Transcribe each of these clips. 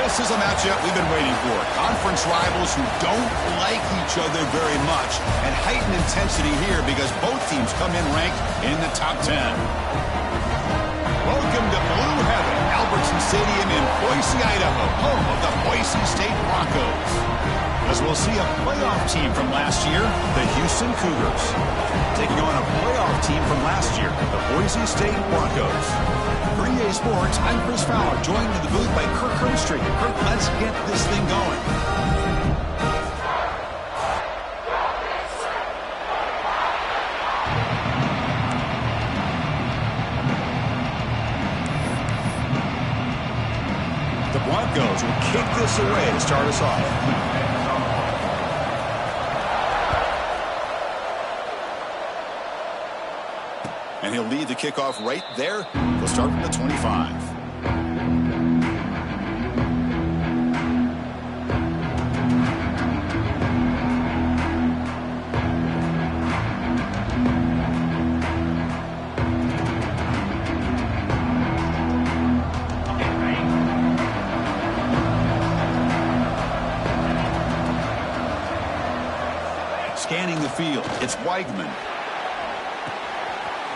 This is a matchup we've been waiting for. Conference rivals who don't like each other very much, and heightened intensity here because both teams come in ranked in the top 10. Welcome to Blue Heaven, Albertson Stadium in Boise, Idaho, home of the Boise State Broncos. As we'll see a playoff team from last year, the Houston Cougars, taking on a playoff team from last year, the Boise State Broncos. For EA Sports, I'm Chris Fowler, joined in the booth by Kirk Herbstreit. Kirk, let's get this thing going. The Broncos will kick this away to start us off. And he'll lead the kickoff right there. He'll start from the 25. Scanning the field, it's Weigman.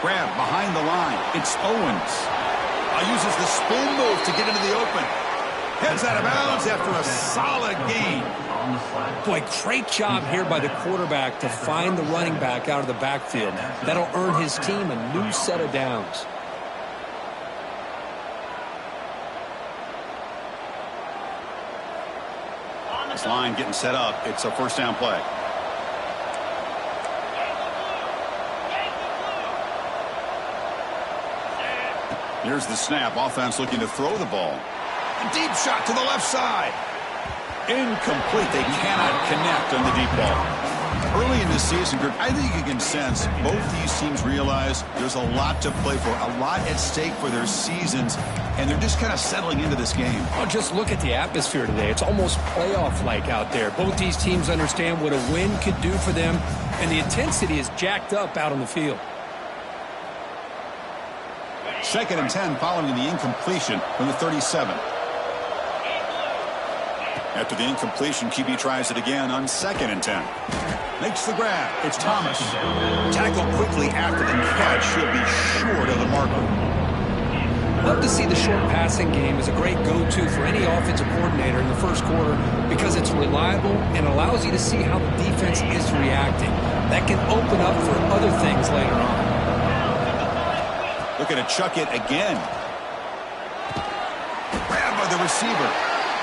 Grab behind the line. It's Owens. Uses the spin move to get into the open. Heads out of bounds after a solid gain. Boy, great job here by the quarterback to find the running back out of the backfield. That'll earn his team a new set of downs. This line getting set up. It's a first down play. Here's the snap. Offense looking to throw the ball. A deep shot to the left side. Incomplete. They cannot connect on the deep ball. Early in this season, group, I think you can sense both these teams realize there's a lot to play for, a lot at stake for their seasons, and they're just kind of settling into this game. Oh, just look at the atmosphere today. It's almost playoff-like out there. Both these teams understand what a win could do for them, and the intensity is jacked up out on the field. 2nd and 10 following the incompletion from the 37. After the incompletion, QB tries it again on 2nd and 10. Makes the grab. It's Thomas. Tackled quickly after the catch. He'll be short of the marker. Love to see the short passing game as a great go-to for any offensive coordinator in the first quarter because it's reliable and allows you to see how the defense is reacting. That can open up for other things later on. Looking to chuck it again. Grab by the receiver.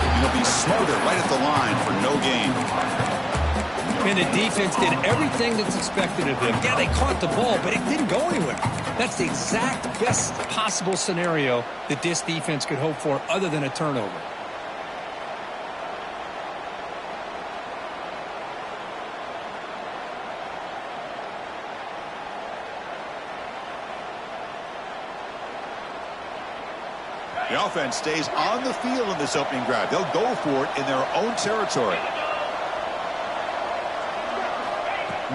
And he'll be smothered right at the line for no gain. And the defense did everything that's expected of them. Yeah, they caught the ball, but it didn't go anywhere. That's the exact best possible scenario that this defense could hope for other than a turnover. The offense stays on the field in this opening drive. They'll go for it in their own territory.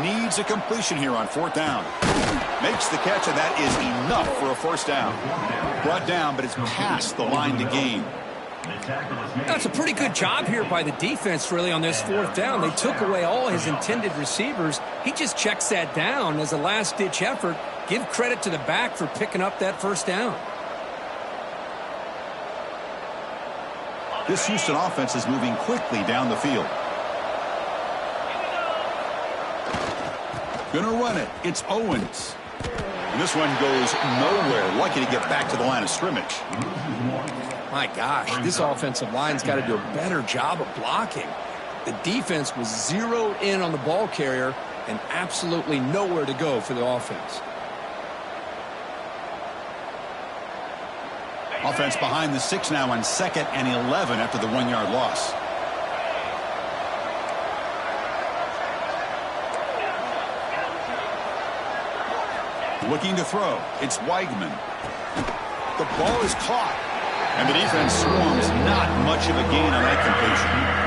Needs a completion here on 4th down. Makes the catch, and that is enough for a first down. Brought down, but it's past the line to gain. That's a pretty good job here by the defense, really, on this 4th down. They took away all his intended receivers. He just checks that down as a last-ditch effort. Give credit to the back for picking up that first down. This Houston offense is moving quickly down the field. Gonna run it. It's Owens. And this one goes nowhere. Lucky to get back to the line of scrimmage. My gosh, this offensive line's got to do a better job of blocking. The defense was zeroed in on the ball carrier and absolutely nowhere to go for the offense. Offense behind the 6 now on 2nd and 11 after the 1-yard loss. Looking to throw. It's Weigman. The ball is caught. And the defense swarms. Not much of a gain on that completion.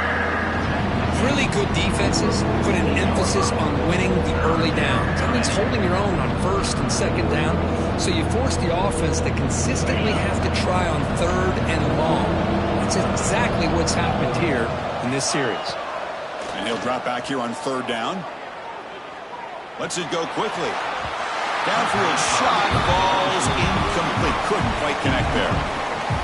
Really good defenses put an emphasis on winning the early downs. That means holding your own on 1st and 2nd down. So you force the offense to consistently have to try on 3rd and long. That's exactly what's happened here in this series. And he'll drop back here on third down. Lets it go quickly. Downfield shot. Ball's incomplete. Couldn't quite connect there.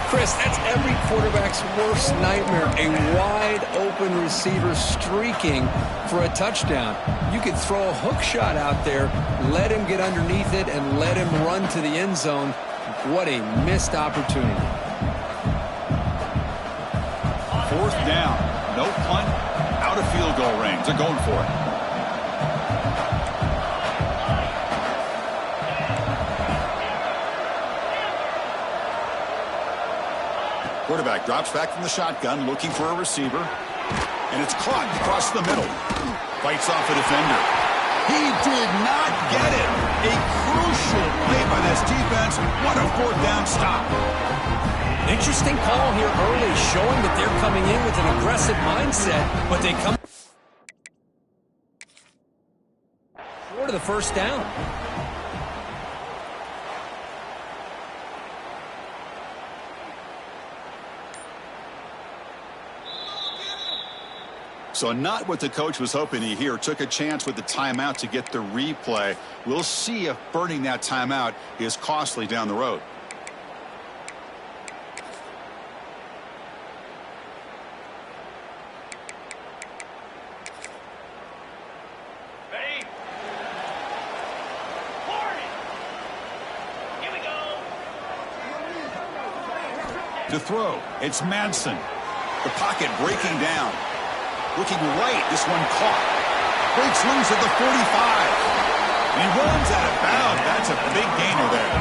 Chris, that's every quarterback's worst nightmare. A wide-open receiver streaking for a touchdown. You could throw a hook shot out there, let him get underneath it, and let him run to the end zone. What a missed opportunity. Fourth down. No punt. Out of field goal range. They're going for it. Quarterback drops back from the shotgun, looking for a receiver. And it's caught across the middle. Fights off a defender. He did not get it. A crucial play by this defense. What a fourth down stop. Interesting call here early, showing that they're coming in with an aggressive mindset, but they come for the first down. So not what the coach was hoping to hear. Took a chance with the timeout to get the replay. We'll see if burning that timeout is costly down the road. Ready? Warning! Here we go! To throw, it's Madsen. The pocket breaking down. Looking right, this one caught. Breaks loose at the 45. And he runs out of bounds. That's a big gainer there.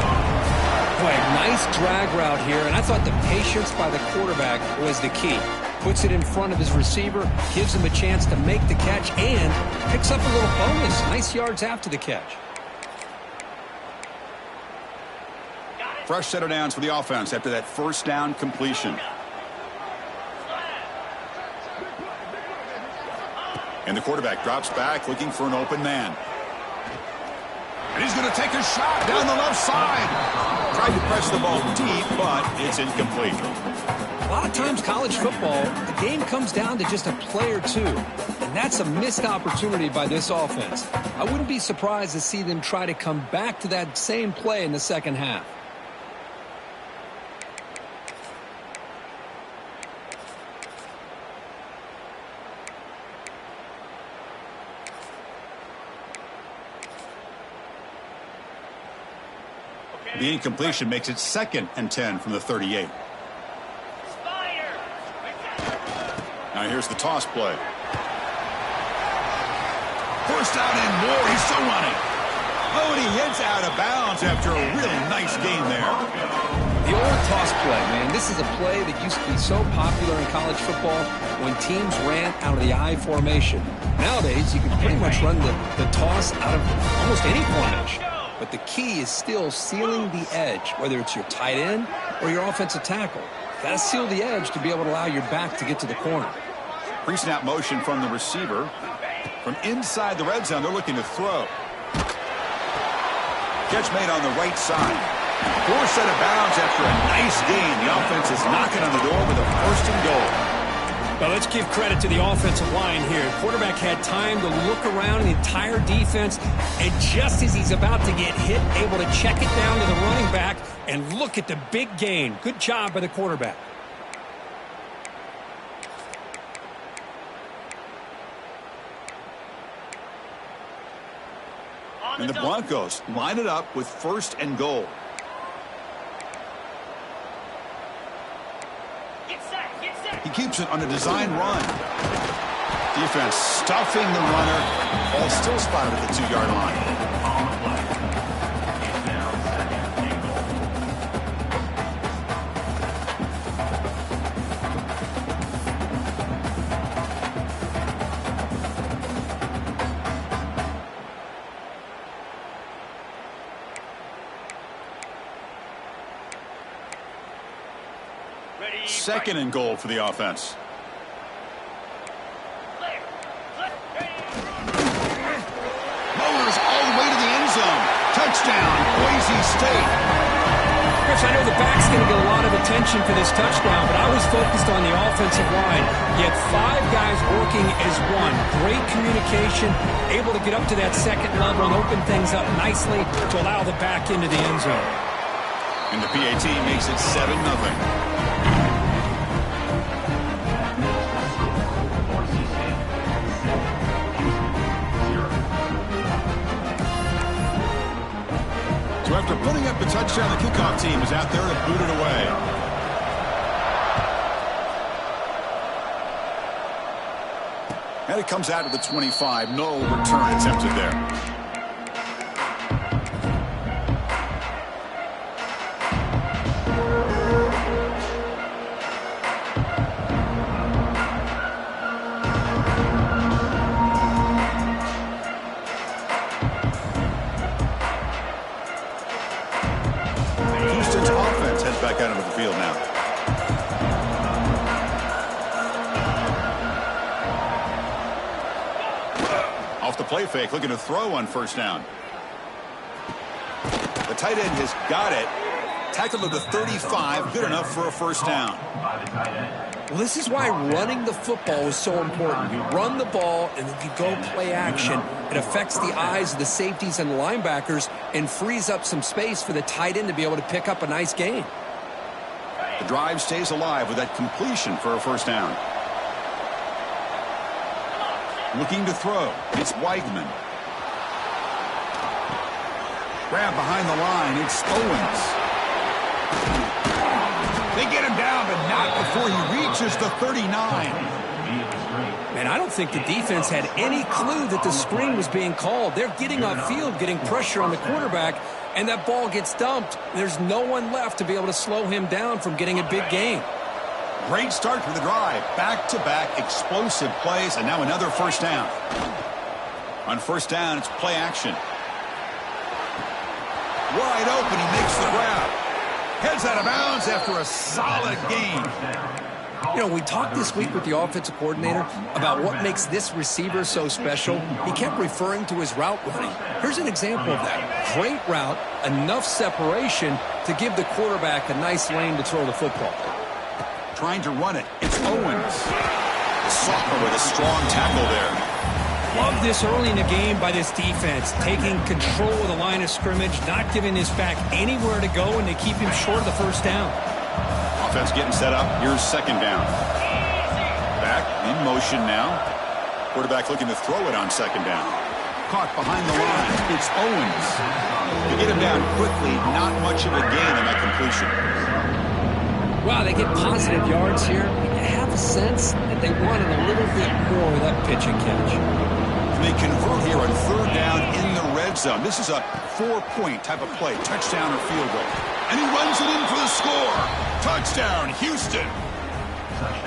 Boy, nice drag route here, and I thought the patience by the quarterback was the key. Puts it in front of his receiver, gives him a chance to make the catch, and picks up a little bonus. Nice yards after the catch. Fresh set of downs for the offense after that first down completion. And the quarterback drops back, looking for an open man. And he's going to take a shot down the left side. Tried to press the ball deep, but it's incomplete. A lot of times college football, the game comes down to just a play or two. And that's a missed opportunity by this offense. I wouldn't be surprised to see them try to come back to that same play in the second half. The incompletion makes it 2nd and 10 from the 38. Now here's the toss play. First down and more. He's still running. Oh, and he hits out of bounds after a really nice gain there. The old toss play, man. This is a play that used to be so popular in college football when teams ran out of the I formation. Nowadays, you can pretty much run the toss out of almost any formation. But the key is still sealing the edge, whether it's your tight end or your offensive tackle. Got to seal the edge to be able to allow your back to get to the corner. Pre-snap motion from the receiver. From inside the red zone, they're looking to throw. Catch made on the right side. 4 set of bounds after a nice gain. The offense is knocking on the door with a first and goal. Well, let's give credit to the offensive line here. Quarterback had time to look around the entire defense, and just as he's about to get hit, able to check it down to the running back, and look at the big gain. Good job by the quarterback. And the Broncos line it up with first and goal. He keeps it on a design run. Defense stuffing the runner. Ball still spotted at the 2-yard line. Second and goal for the offense. Mowers all the way to the end zone. Touchdown, Boise State. Chris, I know the back's going to get a lot of attention for this touchdown, but I was focused on the offensive line. You had 5 guys working as one. Great communication, able to get up to that second level and open things up nicely to allow the back into the end zone. And the PAT makes it 7-0. So after putting up the touchdown, the kickoff team is out there to boot it away. And it comes out to the 25. No return attempted there. Back out into the field now. Off the play fake, looking to throw on first down. The tight end has got it. Tackled at the 35, good enough for a first down. Well, this is why running the football is so important. You run the ball, and then you go play action. It affects the eyes of the safeties and the linebackers and frees up some space for the tight end to be able to pick up a nice gain. The drive stays alive with that completion for a first down. Looking to throw. It's Weigman. Grab behind the line. It's Owens. They get him down, but not before he reaches the 39. Man, I don't think the defense had any clue that the screen was being called. They're getting upfield, getting pressure on the quarterback, and that ball gets dumped. There's no one left to be able to slow him down from getting a big gain. Great start for the drive. Back-to-back explosive plays, and now another first down. On first down, it's play action. Wide open, he makes the grab. Heads out of bounds after a solid gain. You know, we talked this week with the offensive coordinator about what makes this receiver so special. He kept referring to his route running. Here's an example of that. Great route, enough separation to give the quarterback a nice lane to throw the football. Trying to run it. It's Owens. The sophomore with a strong tackle there. Love this early in the game by this defense, taking control of the line of scrimmage, not giving this back anywhere to go, and they keep him short of the first down. Offense getting set up. Here's second down. Back in motion now. Quarterback looking to throw it on second down. Caught behind the line. It's Owens. To get him down quickly, not much of a gain on that completion. Wow, they get positive yards here. You have a sense that they wanted a little bit more of that pitch and catch. They convert here on third down in the red zone. This is a 4-point type of play, touchdown or field goal. And he runs it in for the score. Touchdown, Houston.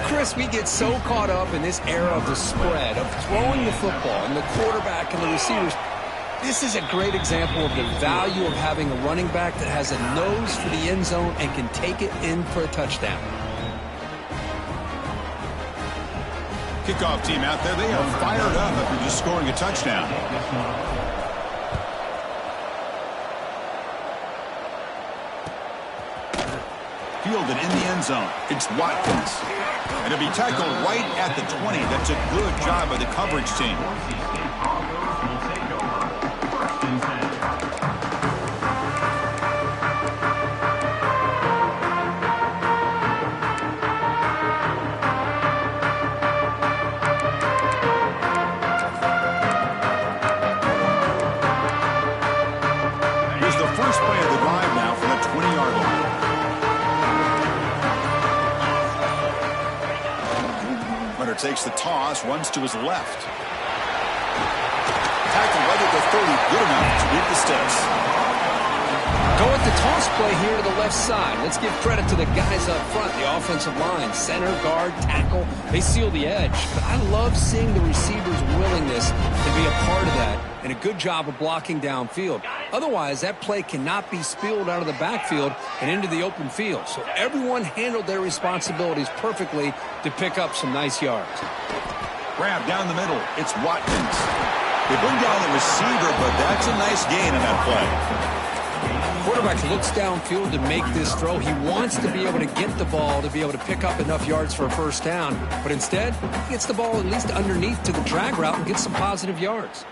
Chris, we get so caught up in this era of the spread, of throwing the football and the quarterback and the receivers. This is a great example of the value of having a running back that has a nose for the end zone and can take it in for a touchdown. Kickoff team out there, they are fired up after just scoring a touchdown. Fielded in the end zone. It's Watkins. And it'll be tackled right at the 20. That's a good job by the coverage team. Here's the first play of the drive now from the 20-yard line. Runner takes the toss, runs to his left. Tackled right at the 30, good enough to beat the sticks. Go with the toss play here to the left side. Let's give credit to the guys up front, the offensive line, center, guard, tackle. They seal the edge. But I love seeing the receivers' willingness to be a part of that and a good job of blocking downfield. Otherwise, that play cannot be spilled out of the backfield and into the open field. So everyone handled their responsibilities perfectly to pick up some nice yards. Grab down the middle. It's Watkins. They bring down the receiver, but that's a nice gain in that play. quarterback looks downfield to make this throw. He wants to be able to get the ball to be able to pick up enough yards for a first down. But instead, he gets the ball at least underneath to the drag route and gets some positive yards.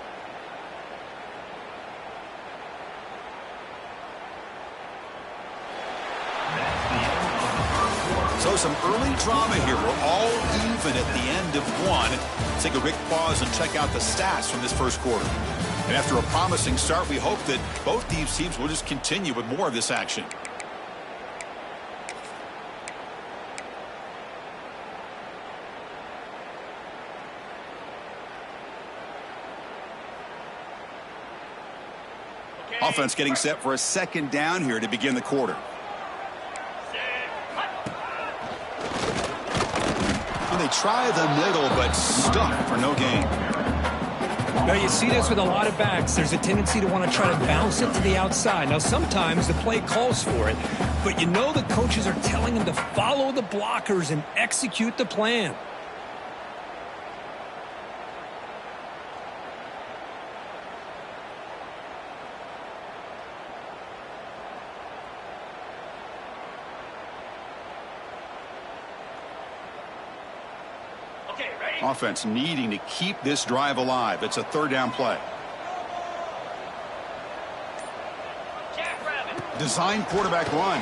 So some early drama here. We're all even at the end of one. Let's take a quick pause and check out the stats from this first quarter. And after a promising start, we hope that both these teams will just continue with more of this action. Okay. Offense getting set for a second down here to begin the quarter. And they try the middle, but stuck for no gain. Now, you see this with a lot of backs. There's a tendency to want to try to bounce it to the outside. Now, sometimes the play calls for it, but you know the coaches are telling them to follow the blockers and execute the plan. Offense needing to keep this drive alive. It's a third down play. Design quarterback run.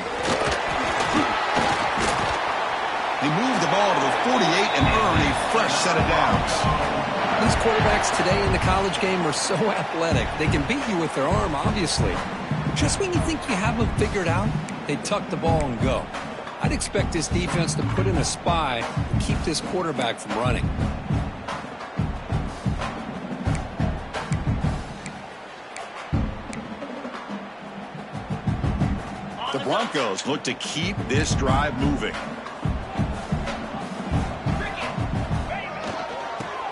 They move the ball to the 48 and earn a fresh set of downs. These quarterbacks today in the college game are so athletic. They can beat you with their arm, obviously. Just when you think you have them figured out, they tuck the ball and go. I'd expect this defense to put in a spy and keep this quarterback from running. The Broncos look to keep this drive moving.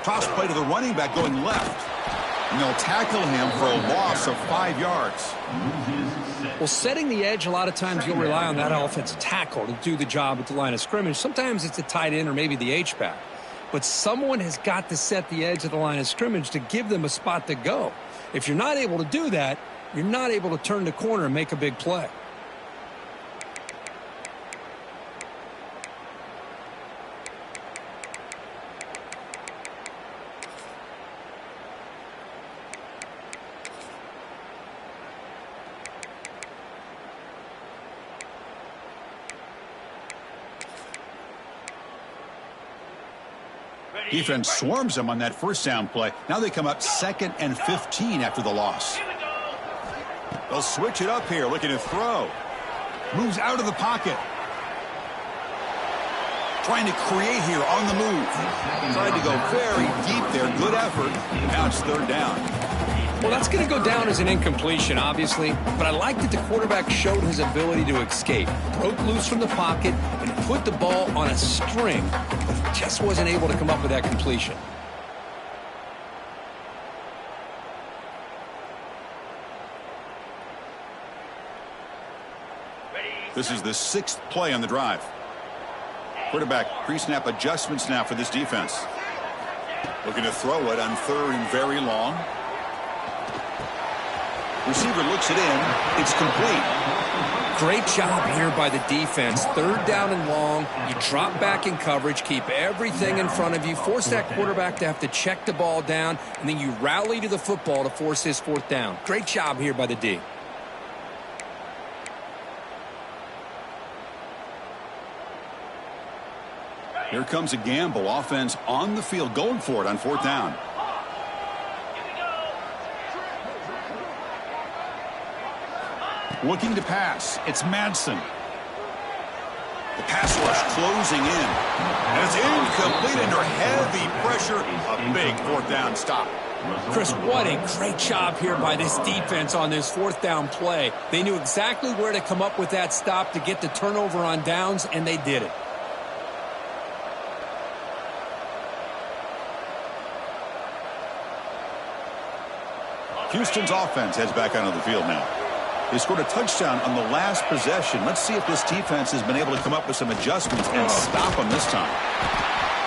Toss play to the running back going left. And they'll tackle him for a loss of 5 yards. Well, setting the edge, a lot of times you'll rely on that offensive tackle to do the job at the line of scrimmage. Sometimes it's a tight end or maybe the H-back. But someone has got to set the edge of the line of scrimmage to give them a spot to go. If you're not able to do that, you're not able to turn the corner and make a big play. Defense swarms them on that first down play. Now they come up 2nd and 15 after the loss. They'll switch it up here, looking to throw. Moves out of the pocket. Trying to create here on the move. Tried to go very deep there. Good effort. Now it's third down. Well, that's going to go down as an incompletion, obviously, but I like that the quarterback showed his ability to escape. Broke loose from the pocket and put the ball on a string, but he just wasn't able to come up with that completion. This is the 6th play on the drive. Quarterback pre-snap adjustments now for this defense. Looking to throw it on 3rd and very long. Receiver looks it in. It's complete. Great job here by the defense. 3rd down and long. You drop back in coverage, keep everything in front of you, force that quarterback to have to check the ball down, and then you rally to the football to force his 4th down. Great job here by the D. Here comes a gamble. Offense on the field going for it on 4th down. Looking to pass. It's Madsen. The pass rush closing in. And it's incomplete under heavy pressure. A big 4th down stop. Chris, what a great job here by this defense on this 4th down play. They knew exactly where to come up with that stop to get the turnover on downs, and they did it. Houston's offense heads back onto the field now. They scored a touchdown on the last possession. Let's see if this defense has been able to come up with some adjustments and stop them this time.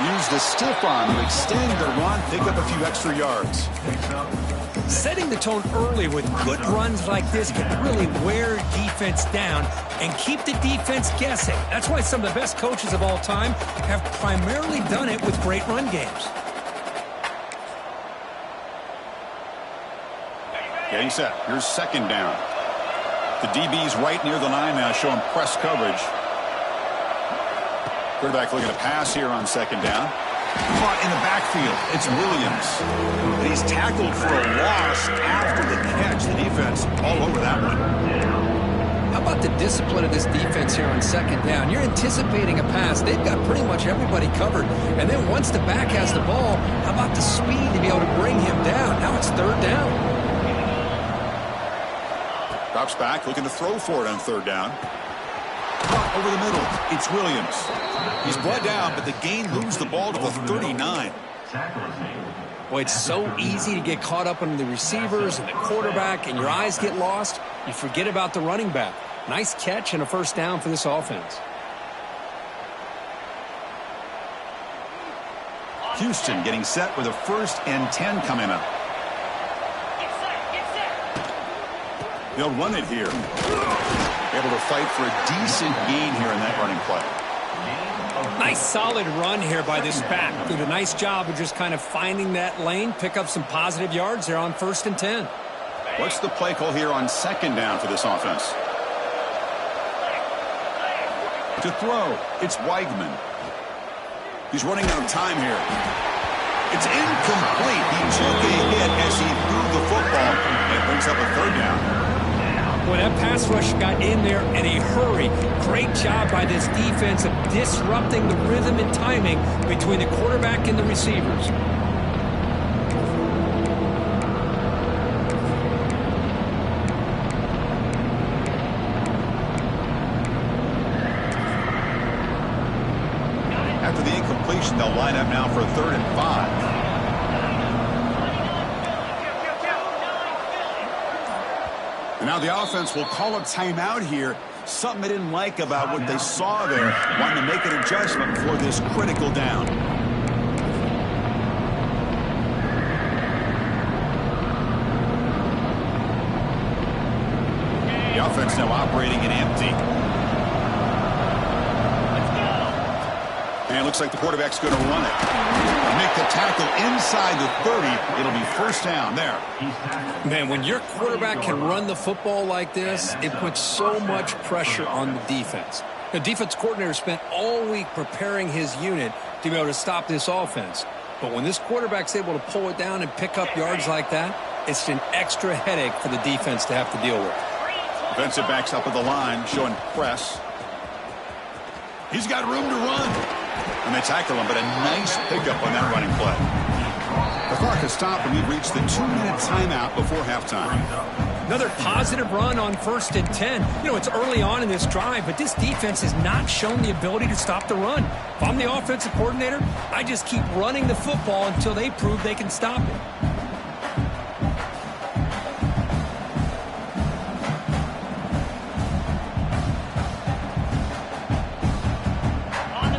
Use the stiff arm to extend the run, pick up a few extra yards. Setting the tone early with good runs like this can really wear defense down and keep the defense guessing. That's why some of the best coaches of all time have primarily done it with great run games. Getting set. Here's second down. The DB's right near the line now, showing press coverage. Quarterback looking to pass here on second down. Caught in the backfield. It's Williams. And he's tackled for a loss after the catch. The defense all over that one. How about the discipline of this defense here on second down? You're anticipating a pass. They've got pretty much everybody covered. And then once the back has the ball, how about the speed to be able to bring him down? Now it's third down. Drops back, looking to throw for it on third down. Caught over the middle. It's Williams. He's brought down, but the gain moves the ball to the 39. Boy, it's so easy to get caught up on the receivers and the quarterback, and your eyes get lost. You forget about the running back. Nice catch and a first down for this offense. Houston getting set with a 1st and 10 coming up. They'll run it here. Able to fight for a decent gain here in that running play. Nice solid run here by this back. Did a nice job of just kind of finding that lane, pick up some positive yards there on 1st and 10. What's the play call here on second down for this offense? To throw, it's Weigman. He's running out of time here. It's incomplete. He took a hit as he threw the football. And it brings up a third down. Well, that pass rush got in there in a hurry. Great job by this defense of disrupting the rhythm and timing between the quarterback and the receivers. After the incompletion, they'll line up now for a 3rd and 5. And now the offense will call a timeout here. Something they didn't like about what they saw there. Wanting to make an adjustment for this critical down. The offense now operating in empty. And it looks like the quarterback's going to run it. Make the tackle inside the 30. It'll be first down there. Man, when your quarterback can run the football like this, it puts so much pressure on the defense. The defense coordinator spent all week preparing his unit to be able to stop this offense. But when this quarterback's able to pull it down and pick up yards like that, it's an extra headache for the defense to have to deal with. Defensive backs up at the line, showing press. He's got room to run. And they tackle him, but a nice pickup on that running play. The clock has stopped, and we've reached the 2-minute timeout before halftime. Another positive run on 1st and 10. You know, it's early on in this drive, but this defense has not shown the ability to stop the run. If I'm the offensive coordinator, I just keep running the football until they prove they can stop it.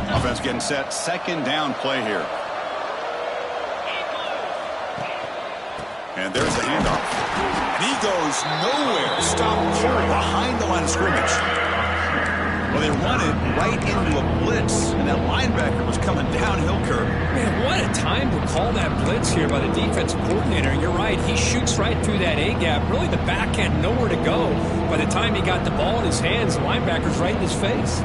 Offense getting set. Second down play here. And there's the handoff. And he goes nowhere. Stopped cold behind the line of scrimmage. Well, they run it right into a blitz, and that linebacker was coming downhill curve. Man, what a time to call that blitz here by the defensive coordinator. And you're right, he shoots right through that A-gap. Really, the back had nowhere to go. By the time he got the ball in his hands, the linebacker's right in his face.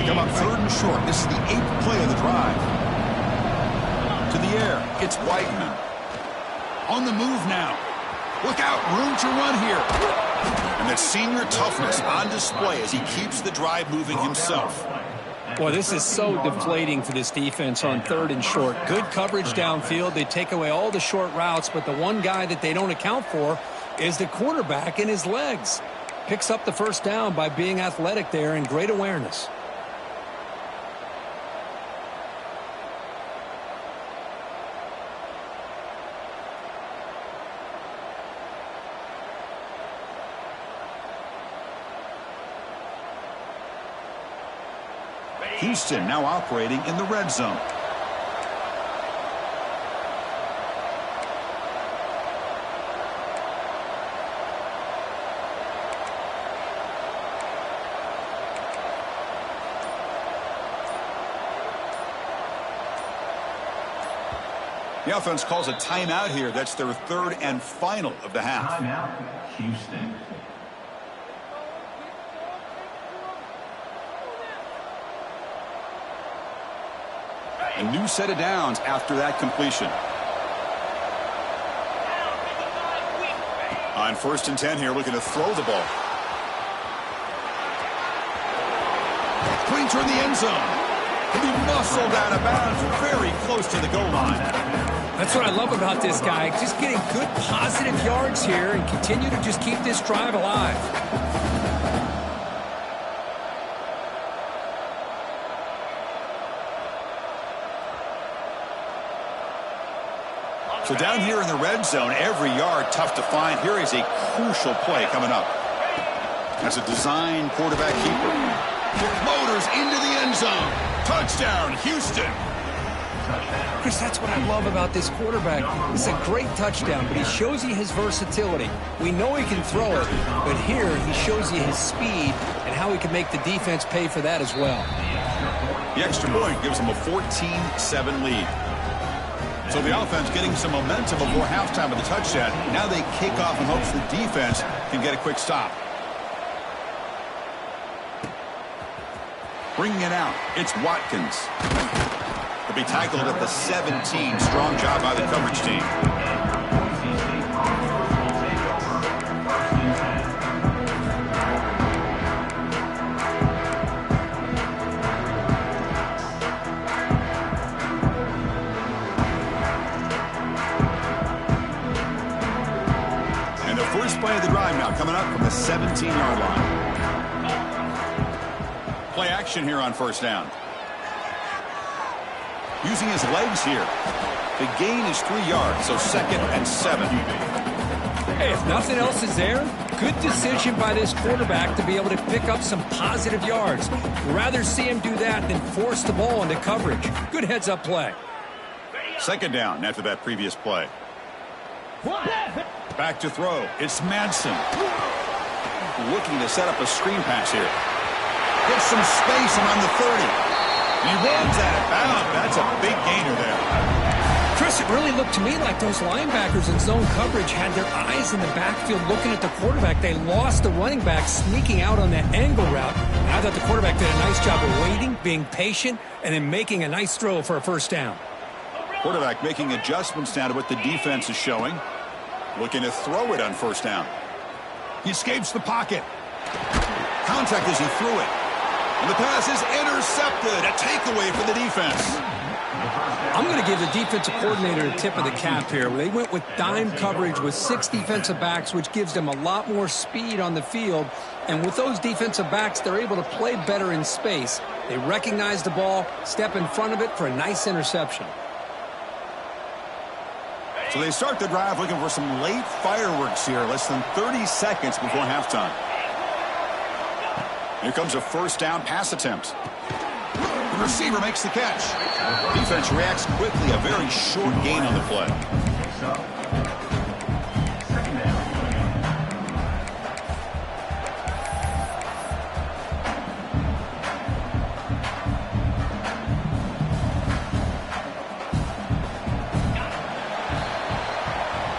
Come up 3rd and short. This is the 8th play of the drive. To the air. It's Weigman. On the move now. Look out. Room to run here. And that senior toughness on display as he keeps the drive moving himself. Boy, this is so deflating for this defense on 3rd and short. Good coverage downfield. They take away all the short routes, but the one guy that they don't account for is the quarterback and his legs. Picks up the first down by being athletic there and great awareness. Houston now operating in the red zone. The offense calls a timeout here. That's their third and final of the half. Timeout, Houston. A new set of downs after that completion. On 1st and 10 here, looking to throw the ball. Putting toward the end zone. He'll be muscled out of bounds very close to the goal line. That's what I love about this guy. Just getting good positive yards here and continue to just keep this drive alive. So down here in the red zone, every yard tough to find. Here is a crucial play coming up. As a design quarterback keeper. Motors into the end zone. Touchdown, Houston. Chris, that's what I love about this quarterback. It's a great touchdown, but he shows you his versatility. We know he can throw it, but here he shows you his speed and how he can make the defense pay for that as well. The extra point gives him a 14-7 lead. So the offense getting some momentum before halftime of the touchdown. Now they kick off in hopes the defense can get a quick stop. Bringing it out, it's Watkins. He'll be tackled at the 17. Strong job by the coverage team. And the first play of the drive now coming up from the 17-yard line. Play action here on 1st down. Using his legs here. The gain is 3 yards, so 2nd and 7. Hey, if nothing else is there, good decision by this quarterback to be able to pick up some positive yards. Rather see him do that than force the ball into coverage. Good heads-up play. 2nd down after that previous play. Back to throw. It's Madsen. Looking to set up a screen pass here. Gets some space around the 30. And he runs out of bounds. That's a big gainer there. Chris, it really looked to me like those linebackers in zone coverage had their eyes in the backfield looking at the quarterback. They lost the running back sneaking out on that angle route. And I thought the quarterback did a nice job of waiting, being patient, and then making a nice throw for a 1st down. Quarterback making adjustments now to what the defense is showing. Looking to throw it on 1st down. He escapes the pocket. Contact as he threw it. And the pass is intercepted. A takeaway for the defense. I'm going to give the defensive coordinator a tip of the cap here. They went with dime coverage with 6 defensive backs, which gives them a lot more speed on the field. And with those defensive backs, they're able to play better in space. They recognize the ball, step in front of it for a nice interception. So they start the drive looking for some late fireworks here. Less than 30 seconds before halftime. Here comes a 1st down pass attempt. The receiver makes the catch. Defense reacts quickly. A very short gain on the play.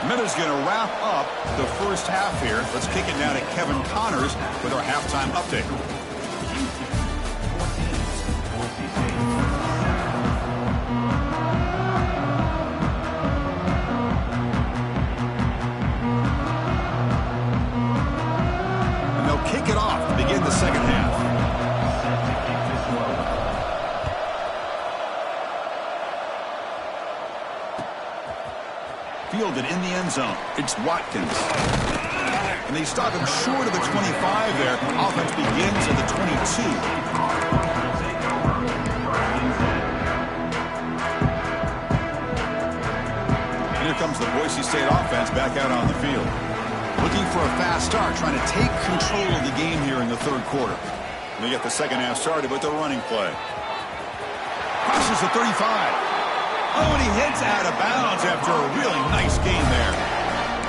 Minutes going to wrap up the 1st half here. Let's kick it now to Kevin Connors with our halftime update. And they'll kick it off to begin the 2nd half. Fielded in the end zone. It's Watkins. And they stop him short of the 25 there. Offense begins at the 22. And here comes the Boise State offense back out on the field. Looking for a fast start, trying to take control of the game here in the 3rd quarter. And they get the 2nd half started with the running play. crosses the 35. Oh, and he heads out of bounds after a really nice gain there.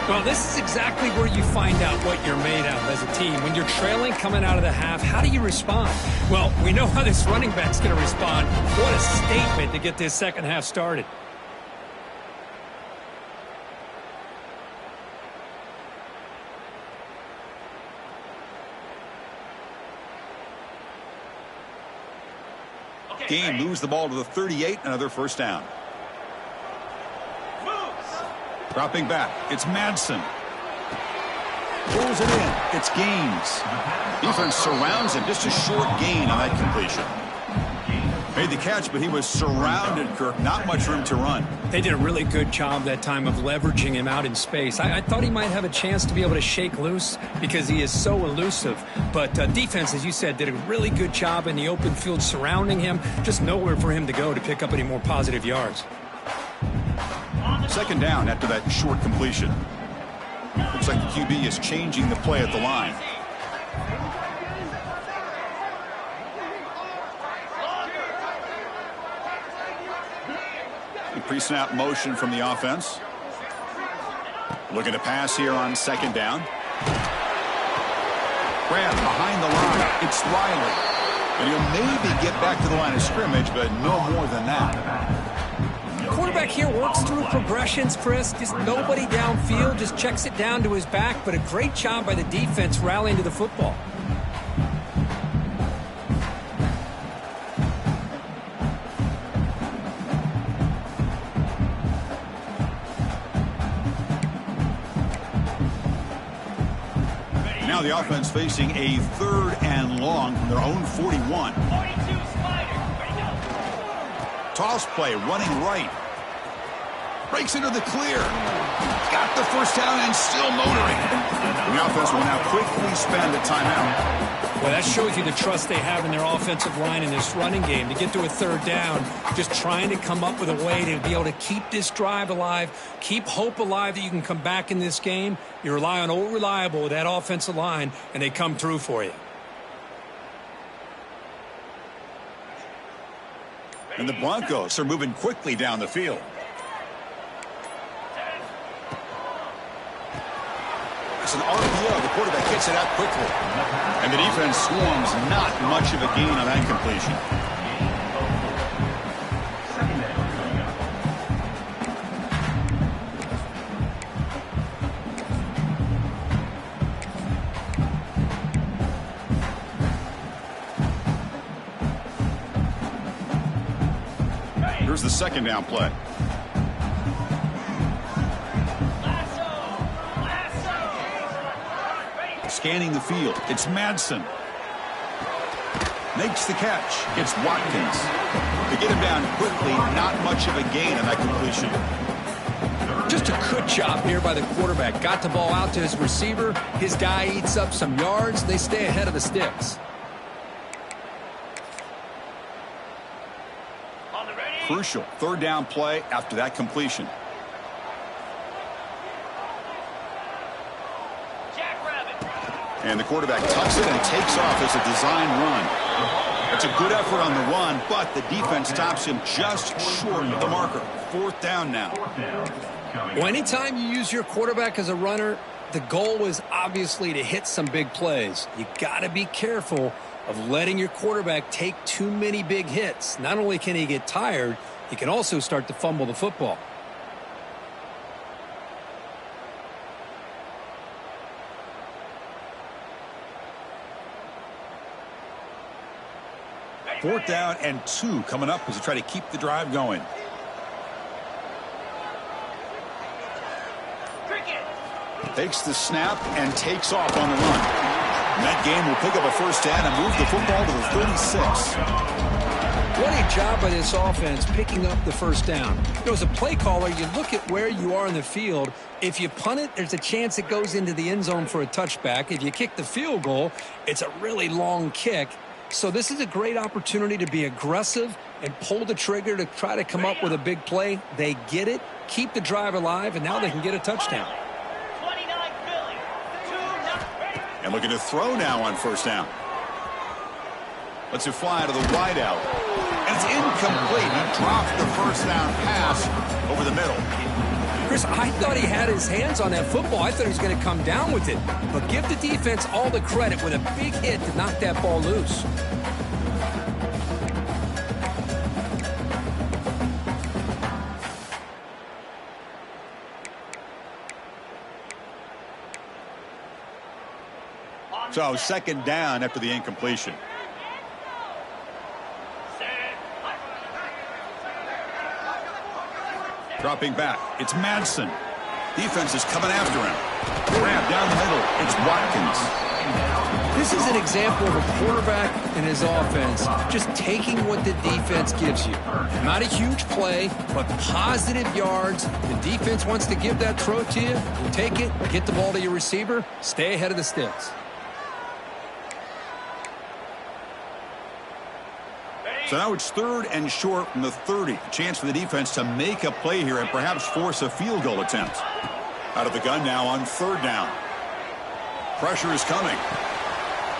Well, this is exactly where you find out what you're made of as a team. When you're trailing coming out of the half, how do you respond? Well, we know how this running back's going to respond. What a statement to get this second half started. Game moves the ball to the 38, another first down. Dropping back, it's Madsen. Pulls it in, it's Gaines. Defense surrounds him, just a short gain on that completion. Made the catch, but he was surrounded, Kirk. Not much room to run. They did a really good job that time of leveraging him out in space. I thought he might have a chance to be able to shake loose because he is so elusive. But defense, as you said, did a really good job in the open field surrounding him. Just nowhere for him to go to pick up any more positive yards. Second down after that short completion. Looks like the QB is changing the play at the line. Pre-snap motion from the offense. Looking to pass here on second down. Grab behind the line. It's Riley. And he'll maybe get back to the line of scrimmage, but no more than that. The quarterback here works through progressions, Chris. Just nobody downfield, just checks it down to his back, but a great job by the defense rallying to the football. Now the offense facing a third and long from their own 41. Toss play, running right. Breaks into the clear. Got the first down and still motoring. The offense will now quickly spend a timeout. Well, that shows you the trust they have in their offensive line in this running game. To get to a third down, just trying to come up with a way to be able to keep this drive alive, keep hope alive that you can come back in this game. You rely on old reliable with that offensive line, and they come through for you. And the Broncos are moving quickly down the field. It's an RPO. The quarterback gets it out quickly. And the defense swarms not much of a gain on that completion. Here's the second down play. Scanning the field, it's Madsen. Makes the catch, it's Watkins. To get him down quickly, not much of a gain on that completion. Just a good job here by the quarterback. Got the ball out to his receiver. His guy eats up some yards. They stay ahead of the sticks. Crucial third down play after that completion. And the quarterback tucks it and takes off as a design run. It's a good effort on the run, but the defense stops him just short of the marker. Fourth down now. Well, anytime you use your quarterback as a runner, the goal is obviously to hit some big plays. You got to be careful of letting your quarterback take too many big hits. Not only can he get tired, he can also start to fumble the football. Fourth down and 2 coming up as they try to keep the drive going. Takes the snap and takes off on the run. And that game will pick up a first down and move the football to the 36. What a job by this offense picking up the first down. You know, as a play caller, you look at where you are in the field. If you punt it, there's a chance it goes into the end zone for a touchback. If you kick the field goal, it's a really long kick. So this is a great opportunity to be aggressive and pull the trigger to try to come up with a big play. They get it, keep the drive alive, and now they can get a touchdown. And looking to throw now on first down. Lets it fly to the wide out. And That's incomplete. He dropped the first down pass over the middle. Chris, I thought he had his hands on that football. I thought he was going to come down with it. But give the defense all the credit with a big hit to knock that ball loose. So second down after the incompletion. Dropping back. It's Madsen. Defense is coming after him. Grab down the middle. It's Watkins. This is an example of a quarterback and his offense just taking what the defense gives you. Not a huge play, but positive yards. The defense wants to give that throw to you. You take it, get the ball to your receiver, stay ahead of the sticks. So now it's third and short from the 30. A chance for the defense to make a play here and perhaps force a field goal attempt. Out of the gun now on third down. Pressure is coming.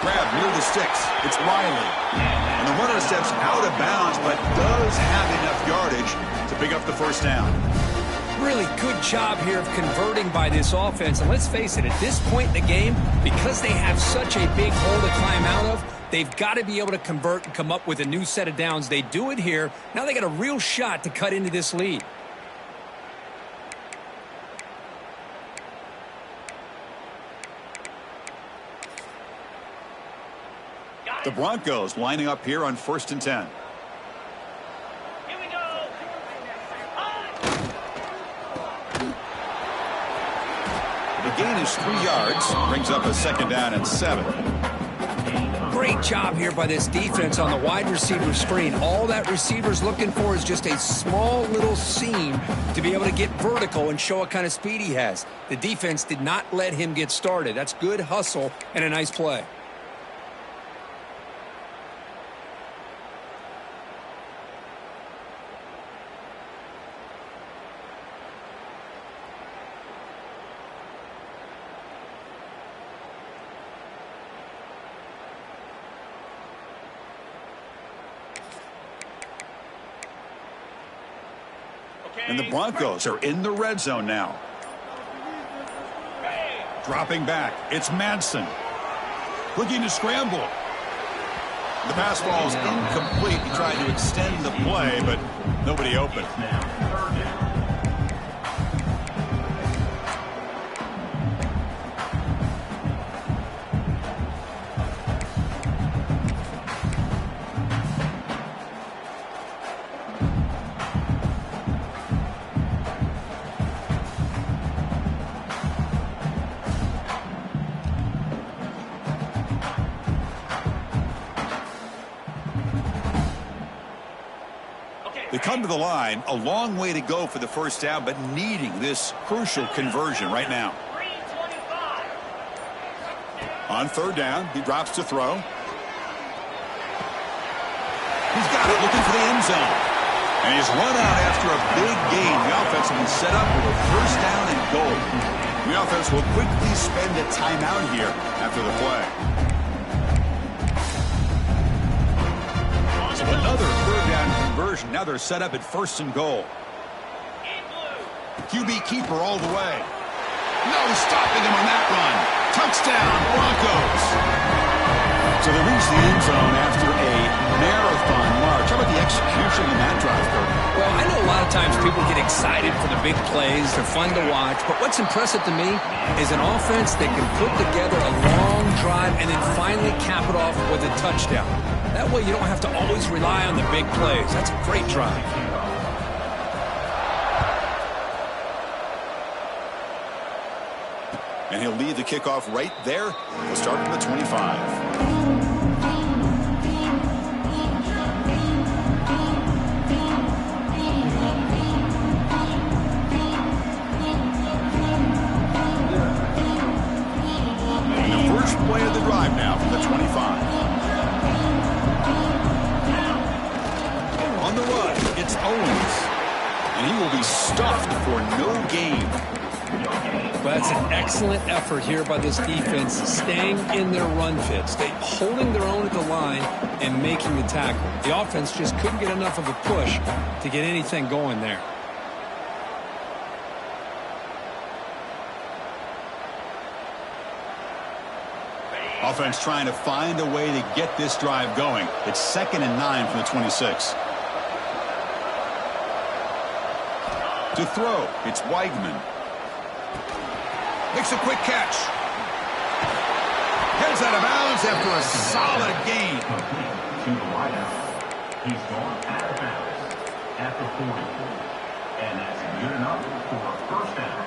Grab near the sticks. It's Riley. And the runner steps out of bounds but does have enough yardage to pick up the first down. Really good job here of converting by this offense. And let's face it, at this point in the game, because they have such a big hole to climb out of, they've got to be able to convert and come up with a new set of downs. They do it here. Now they got a real shot to cut into this lead. The Broncos lining up here on 1st and 10. Here we go. The gain is 3 yards. Brings up a second down and 7. Great job here by this defense on the wide receiver screen. All that receiver's looking for is just a small little seam to be able to get vertical and show what kind of speed he has. The defense did not let him get started. That's good hustle and a nice play. And the Broncos are in the red zone now. Dropping back. It's Madsen. Looking to scramble. The pass ball is incomplete. He tried to extend the play, but nobody open. They come to the line, a long way to go for the first down, but needing this crucial conversion right now. 325. On third down, he drops to throw. He's got it, looking for the end zone. And he's run out after a big gain. The offense will be set up with a first down and goal. The offense will quickly spend a timeout here after the play. So another third down conversion. Now they're set up at 1st and goal. QB keeper all the way. No stopping him on that run. Touchdown, Broncos. So they reach the end zone after a marathon march. How about the execution in that drive, Kirk? Well, I know a lot of times people get excited for the big plays. They're fun to watch. But what's impressive to me is an offense that can put together a long drive and then finally cap it off with a touchdown. That way you don't have to always rely on the big plays. That's a great drive. And he'll lead the kickoff right there. We'll start from the 25. Play of the drive now from the 25. On the run, it's Owens. And he will be stuffed for no gain. But that's an excellent effort here by this defense, staying in their run fit, holding their own at the line and making the tackle. The offense just couldn't get enough of a push to get anything going there. Offense trying to find a way to get this drive going. It's 2nd and 9 from the 26. To throw, it's Weigman. Makes a quick catch. Heads out of bounds after a solid gain. To the wideout. He's gone out of bounds at the 44. And that's good enough for a first down.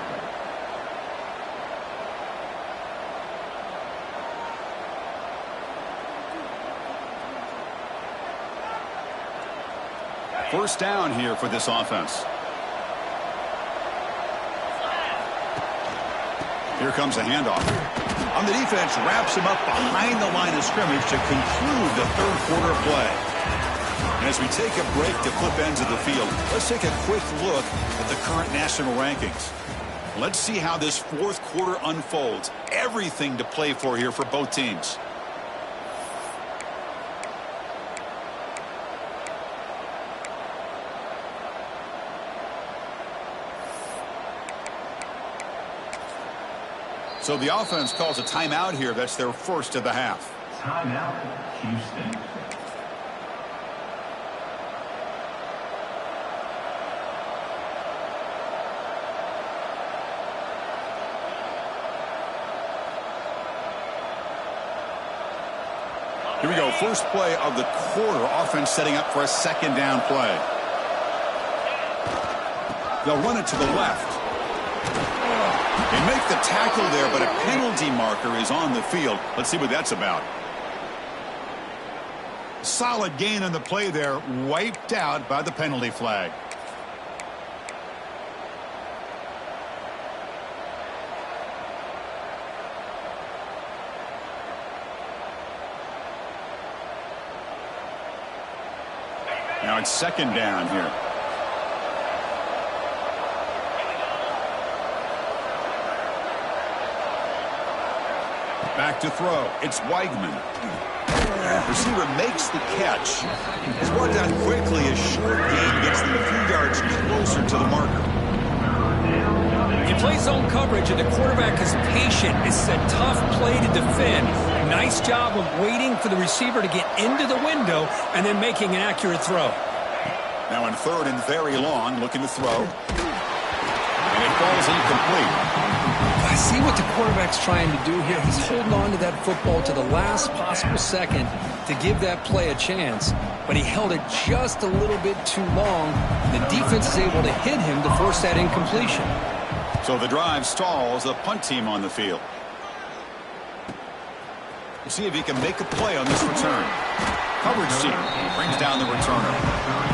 First down here for this offense. Here comes a handoff. On the defense, wraps him up behind the line of scrimmage to conclude the third quarter play. And as we take a break to flip ends of the field, let's take a quick look at the current national rankings. Let's see how this fourth quarter unfolds. Everything to play for here for both teams. So the offense calls a timeout here. That's their first of the half. Timeout, Houston. Here we go. First play of the quarter. Offense setting up for a second down play. They'll run it to the left. They make the tackle there, but a penalty marker is on the field. Let's see what that's about. Solid gain on the play there, wiped out by the penalty flag. Now it's second down here. Back to throw. It's Weigman. Receiver makes the catch. He's brought down quickly. A short gain gets them a few yards closer to the marker. You play zone coverage and the quarterback is patient. It's a tough play to defend. Nice job of waiting for the receiver to get into the window and then making an accurate throw. Now in third and very long, looking to throw. And it falls incomplete. I see what the quarterback's trying to do here. He's holding on to that football to the last possible second to give that play a chance, but he held it just a little bit too long. The defense is able to hit him to force that incompletion. So the drive stalls, the punt team on the field. We'll see if he can make a play on this return. Coverage team brings down the returner.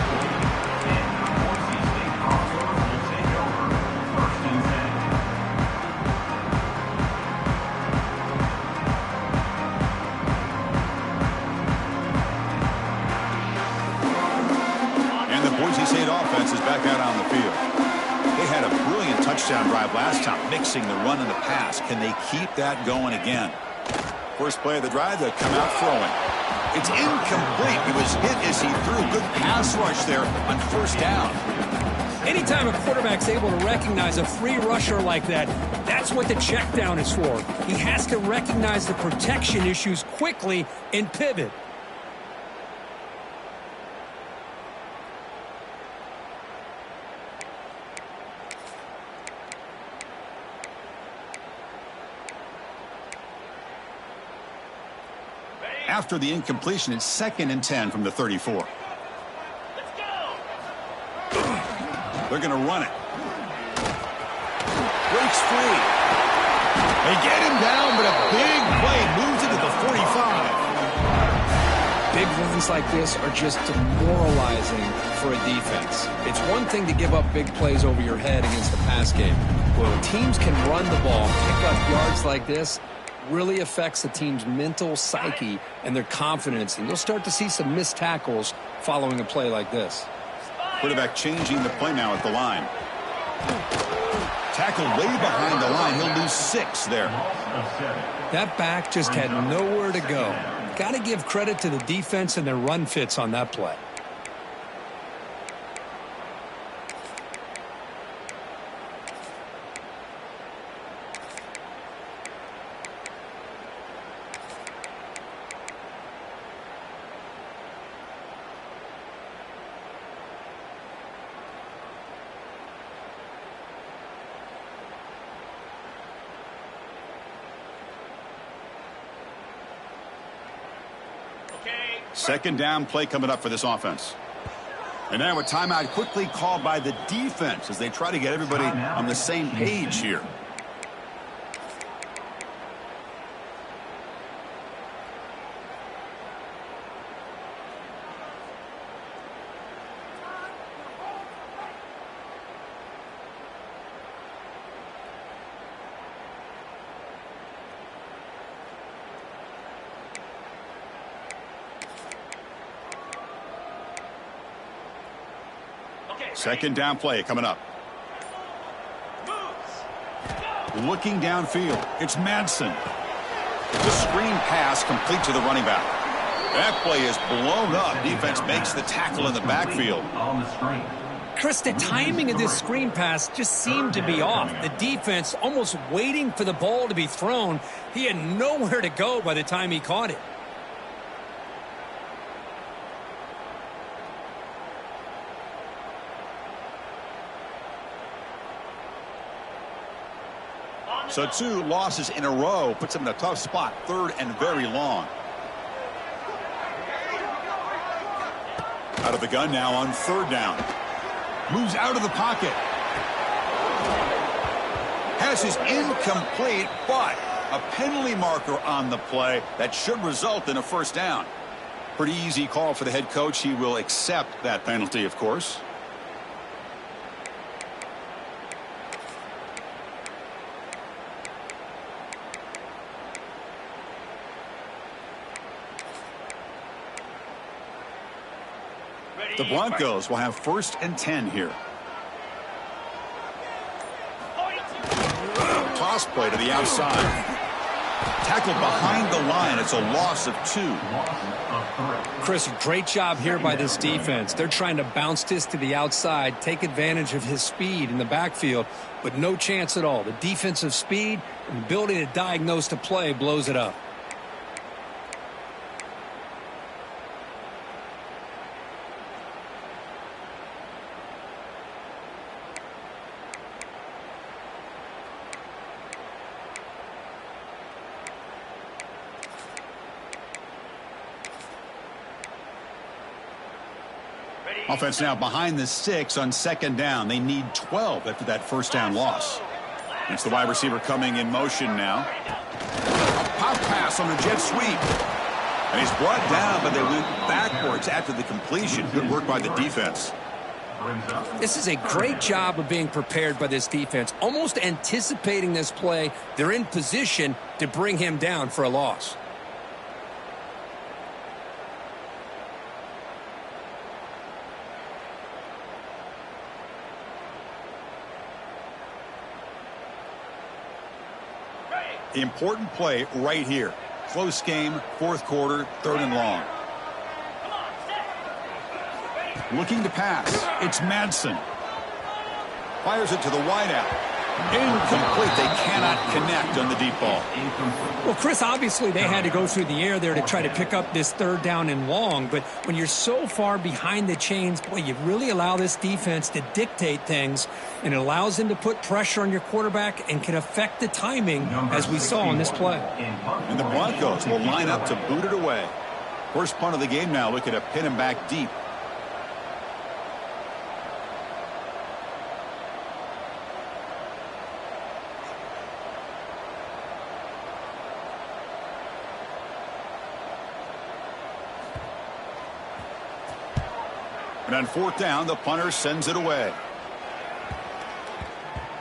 Offense is back out on the field. They had a brilliant touchdown drive last time, mixing the run and the pass. Can they keep that going again? First play of the drive, they come out throwing. It's incomplete. He was hit as he threw. Good pass rush there on first down. Anytime a quarterback's able to recognize a free rusher like that, that's what the check down is for. He has to recognize the protection issues quickly and pivot. After the incompletion, it's 2nd and 10 from the 34. Let's go. They're going to run it. Breaks free. They get him down, but a big play moves it to the 45. Big runs like this are just demoralizing for a defense. It's one thing to give up big plays over your head against the pass game. Well, teams can run the ball, pick up yards like this, really affects the team's mental psyche and their confidence, and you'll start to see some missed tackles following a play like this. Quarterback changing the play now at the line. Tackled way behind the line. He'll lose 6 there. That back just had nowhere to go. Got to give credit to the defense and their run fits on that play. Second down play coming up for this offense. And now a timeout quickly called by the defense as they try to get everybody on the same page here. Second down play coming up. Looking downfield. It's Madsen. The screen pass complete to the running back. That play is blown up. Defense makes the tackle in the backfield. On the screen. Chris, the timing of this screen pass just seemed to be off. The defense almost waiting for the ball to be thrown. He had nowhere to go by the time he caught it. So 2 losses in a row puts him in a tough spot. 3rd and very long. Out of the gun now on 3rd down. Moves out of the pocket. Pass is incomplete, but a penalty marker on the play that should result in a 1st down. Pretty easy call for the head coach. He will accept that penalty, of course. The Broncos will have 1st and 10 here. Toss play to the outside. Tackled behind the line. It's a loss of 2. Chris, great job here by this defense. They're trying to bounce this to the outside, take advantage of his speed in the backfield, but no chance at all. The defensive speed and ability to diagnose the play blows it up. Offense now behind the 6 on 2nd down. They need 12 after that 1st down loss. It's the wide receiver coming in motion now. A pop pass on a jet sweep. And he's brought down, but they went backwards after the completion. Good work by the defense. This is a great job of being prepared by this defense. Almost anticipating this play. They're in position to bring him down for a loss. Important play right here. Close game, 4th quarter, 3rd and long. Looking to pass. It's Madsen. Fires it to the wideout. Incomplete. They cannot connect on the deep ball. Well, Chris, obviously they had to go through the air there to try to pick up this 3rd down and long, but when you're so far behind the chains, boy, you really allow this defense to dictate things, and it allows them to put pressure on your quarterback and can affect the timing, as we saw on this play. And the Broncos will line up to boot it away. First punt of the game now, looking to pin him back deep. And on 4th down, the punter sends it away.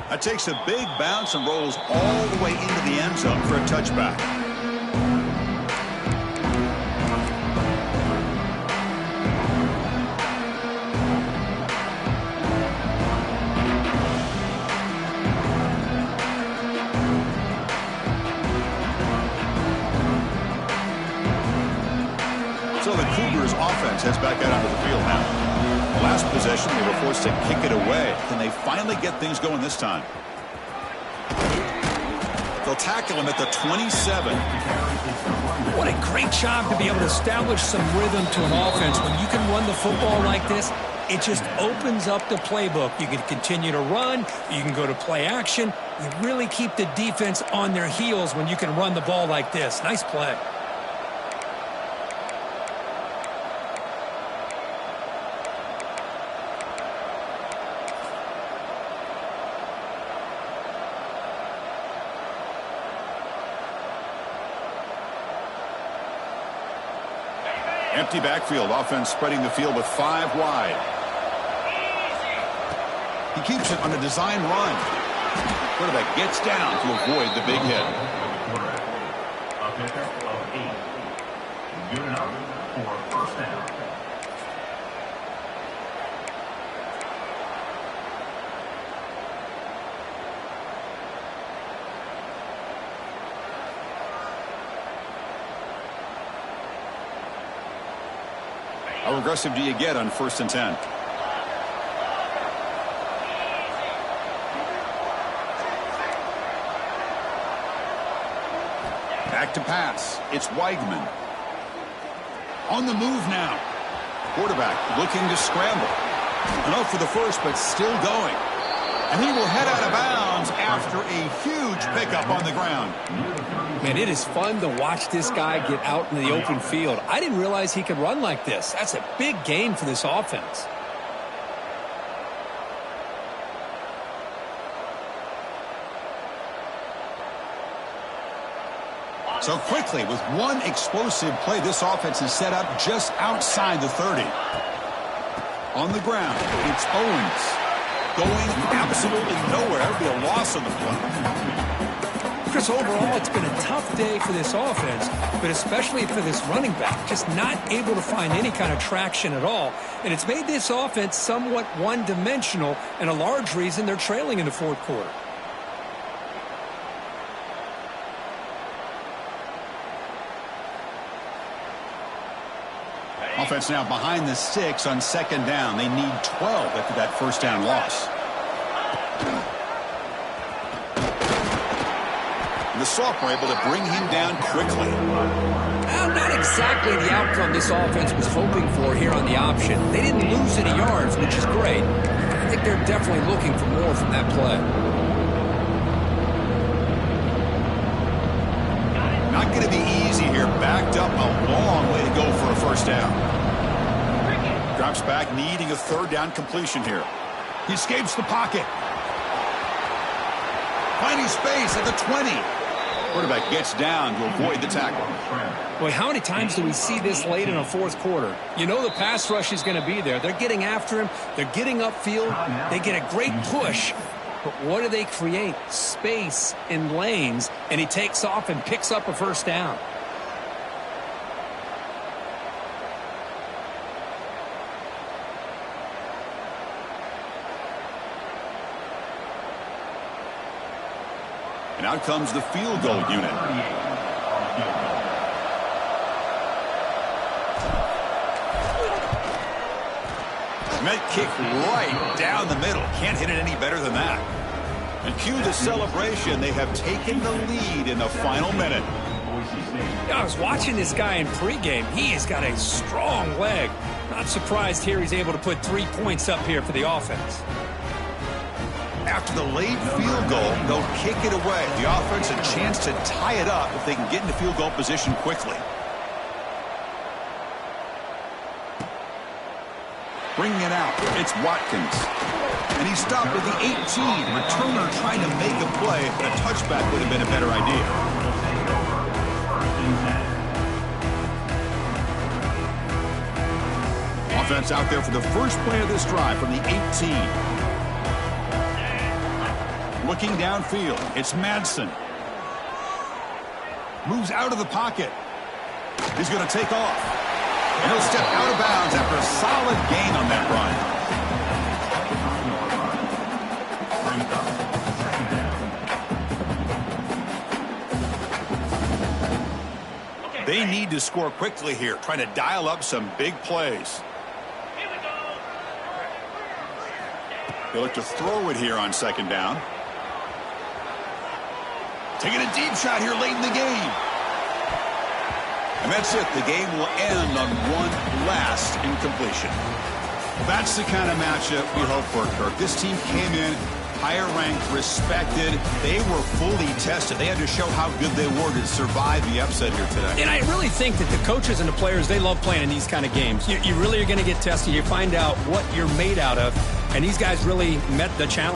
That takes a big bounce and rolls all the way into the end zone for a touchback. offense heads back out onto the field now. The last possession, they were forced to kick it away. Can they finally get things going this time? They'll tackle him at the 27. What a great job to be able to establish some rhythm to an offense. When you can run the football like this, it just opens up the playbook. You can continue to run. You can go to play action. You really keep the defense on their heels when you can run the ball like this. Nice play. Empty backfield, offense spreading the field with 5 wide. He keeps it on a design run. Quarterback gets down to avoid the big hit. A pickup of 8. Good enough for a first down. How aggressive do you get on 1st and 10? Back to pass. It's Weigman. On the move now. Quarterback looking to scramble. Enough for the first, but still going. And he will head out of bounds after a huge pickup on the ground. Man, it is fun to watch this guy get out in the open field. I didn't realize he could run like this. That's a big gain for this offense. So quickly, with one explosive play, this offense is set up just outside the 30. On the ground, it's Owens. Going absolutely nowhere. That would be a loss on the play. Chris, overall, it's been a tough day for this offense, but especially for this running back, just not able to find any kind of traction at all. And it's made this offense somewhat one-dimensional, and a large reason they're trailing in the 4th quarter. Offense now behind the 6 on 2nd down. They need 12 after that 1st down loss. And the sophomore able to bring him down quickly. Not exactly the outcome this offense was hoping for here on the option. They didn't lose any yards, which is great. I think they're definitely looking for more from that play. Not going to be easy here. Backed up a long way to go for a 1st down. Drops back, needing a 3rd down completion here. He escapes the pocket. Finding space at the 20. Quarterback gets down to avoid the tackle. Boy, how many times do we see this late in a 4th quarter? You know the pass rush is going to be there. They're getting after him. They're getting upfield. They get a great push. But what do they create? Space in lanes. And he takes off and picks up a 1st down. And out comes the field goal unit. Met kick right down the middle. Can't hit it any better than that. And cue the celebration. They have taken the lead in the final minute. I was watching this guy in pregame. He has got a strong leg. Not surprised here he's able to put 3 points up here for the offense. After the late field goal, they'll kick it away. The offense a chance to tie it up if they can get into field goal position quickly. Bringing it out, it's Watkins. And he stopped at the 18. Returner trying to make a play, but a touchback would have been a better idea. Offense out there for the first play of this drive from the 18. Looking downfield, it's Madsen. Moves out of the pocket. He's going to take off. And he'll step out of bounds after a solid gain on that run. They need to score quickly here, trying to dial up some big plays. Here we go. They look to throw it here on second down. Taking a deep shot here late in the game. And that's it. The game will end on one last incompletion. That's the kind of matchup we hope for, Kirk. This team came in higher ranked, respected. They were fully tested. They had to show how good they were to survive the upset here today. And I really think that the coaches and the players, they love playing in these kind of games. You really are going to get tested. You find out what you're made out of. And these guys really met the challenge.